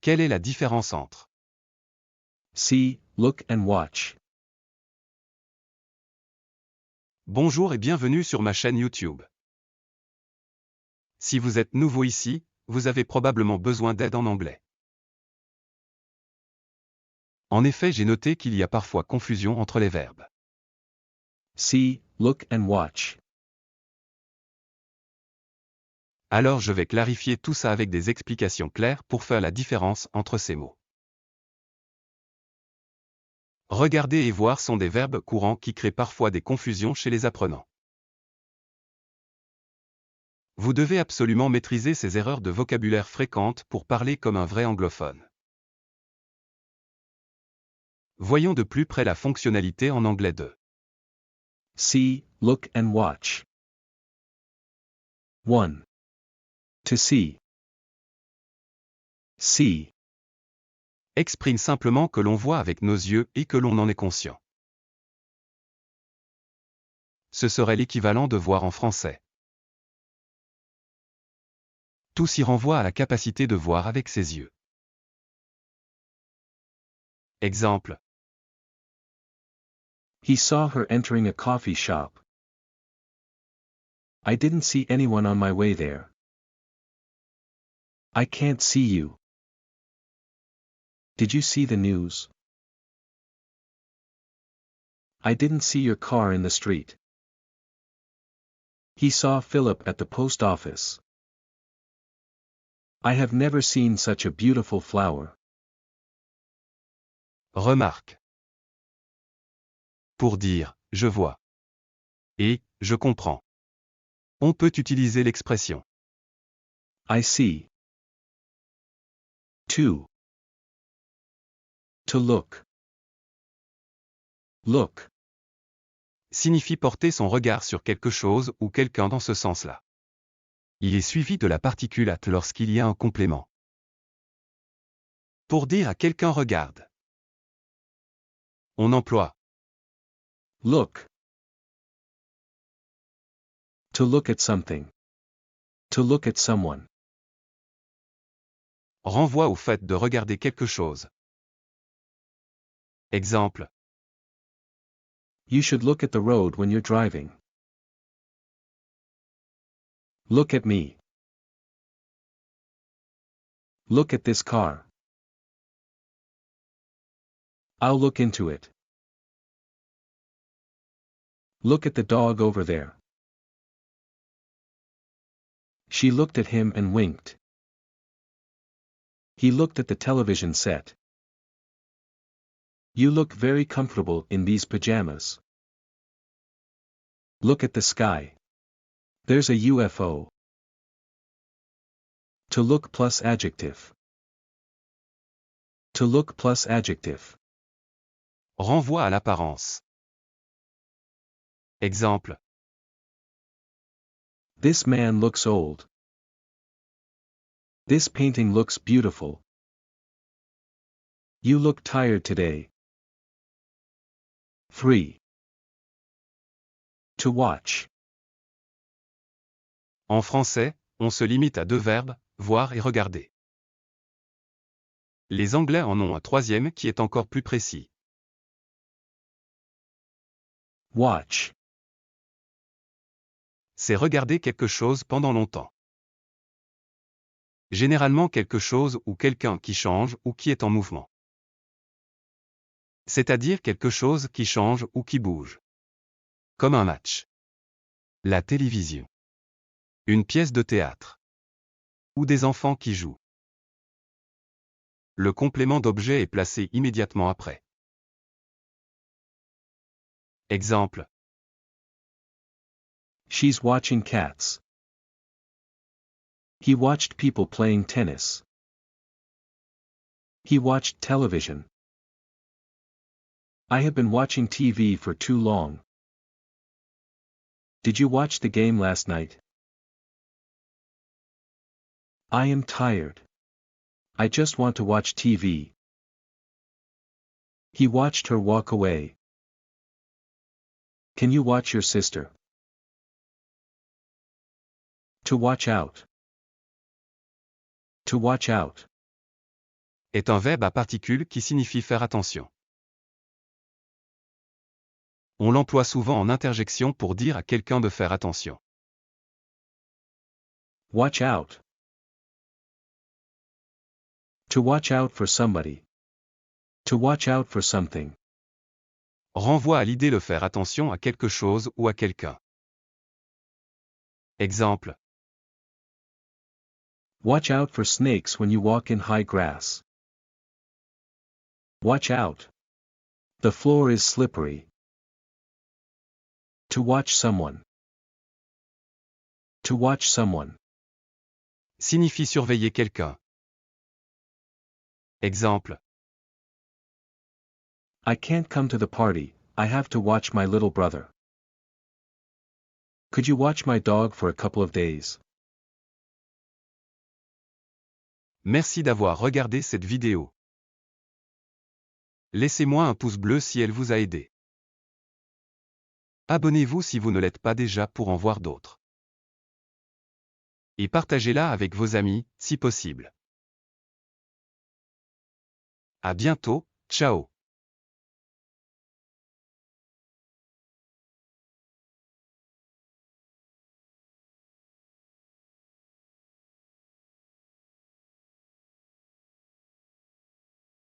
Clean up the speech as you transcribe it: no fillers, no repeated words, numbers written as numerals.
Quelle est la différence entre See, look and watch. Bonjour et bienvenue sur ma chaîne YouTube. Si vous êtes nouveau ici, vous avez probablement besoin d'aide en anglais. En effet, j'ai noté qu'il y a parfois confusion entre les verbes. See, look and watch. Alors je vais clarifier tout ça avec des explications claires pour faire la différence entre ces mots. Regarder et voir sont des verbes courants qui créent parfois des confusions chez les apprenants. Vous devez absolument maîtriser ces erreurs de vocabulaire fréquentes pour parler comme un vrai anglophone. Voyons de plus près la fonctionnalité en anglais de See, look and watch. 1. To see. See. exprime simplement que l'on voit avec nos yeux et que l'on en est conscient. Ce serait l'équivalent de voir en français. Tout s'y renvoie à la capacité de voir avec ses yeux. Exemple. He saw her entering a coffee shop. I didn't see anyone on my way there. I can't see you. Did you see the news? I didn't see your car in the street. He saw Philip at the post office. I have never seen such a beautiful flower. Remarque. Pour dire « je vois » et « je comprends », on peut utiliser l'expression I see. 2. To look. Look. signifie porter son regard sur quelque chose ou quelqu'un dans ce sens-là. Il est suivi de la particule at lorsqu'il y a un complément. Pour dire à quelqu'un regarde, on emploie Look. To look at something. To look at someone. renvoie au fait de regarder quelque chose. Exemple. You should look at the road when you're driving. Look at me. Look at this car. I'll look into it. Look at the dog over there. She looked at him and winked. He looked at the television set. You look very comfortable in these pajamas. Look at the sky. There's a UFO. To look plus adjective. To look plus adjective. renvoie à l'apparence. Exemple. This man looks old. This painting looks beautiful. You look tired today. 3. To watch. En français, on se limite à deux verbes, voir et regarder. Les Anglais en ont un troisième qui est encore plus précis. Watch. C'est regarder quelque chose pendant longtemps. Généralement quelque chose ou quelqu'un qui change ou qui est en mouvement. C'est-à-dire quelque chose qui change ou qui bouge. Comme un match. La télévision. Une pièce de théâtre. Ou des enfants qui jouent. Le complément d'objet est placé immédiatement après. Exemple. She's watching cats. He watched people playing tennis. He watched television. I have been watching TV for too long. Did you watch the game last night? I am tired. I just want to watch TV. He watched her walk away. Can you watch your sister? To watch out. To watch out. est un verbe à particules qui signifie faire attention. On l'emploie souvent en interjection pour dire à quelqu'un de faire attention. Watch out. To watch out for somebody. To watch out for something. Renvoie à l'idée de faire attention à quelque chose ou à quelqu'un. Exemple. Watch out for snakes when you walk in high grass. Watch out. The floor is slippery. To watch someone. To watch someone. Signifie surveiller quelqu'un. Exemple. I can't come to the party, I have to watch my little brother. Could you watch my dog for a couple of days? Merci d'avoir regardé cette vidéo. Laissez-moi un pouce bleu si elle vous a aidé. Abonnez-vous si vous ne l'êtes pas déjà pour en voir d'autres. Et partagez-la avec vos amis, si possible. À bientôt, ciao.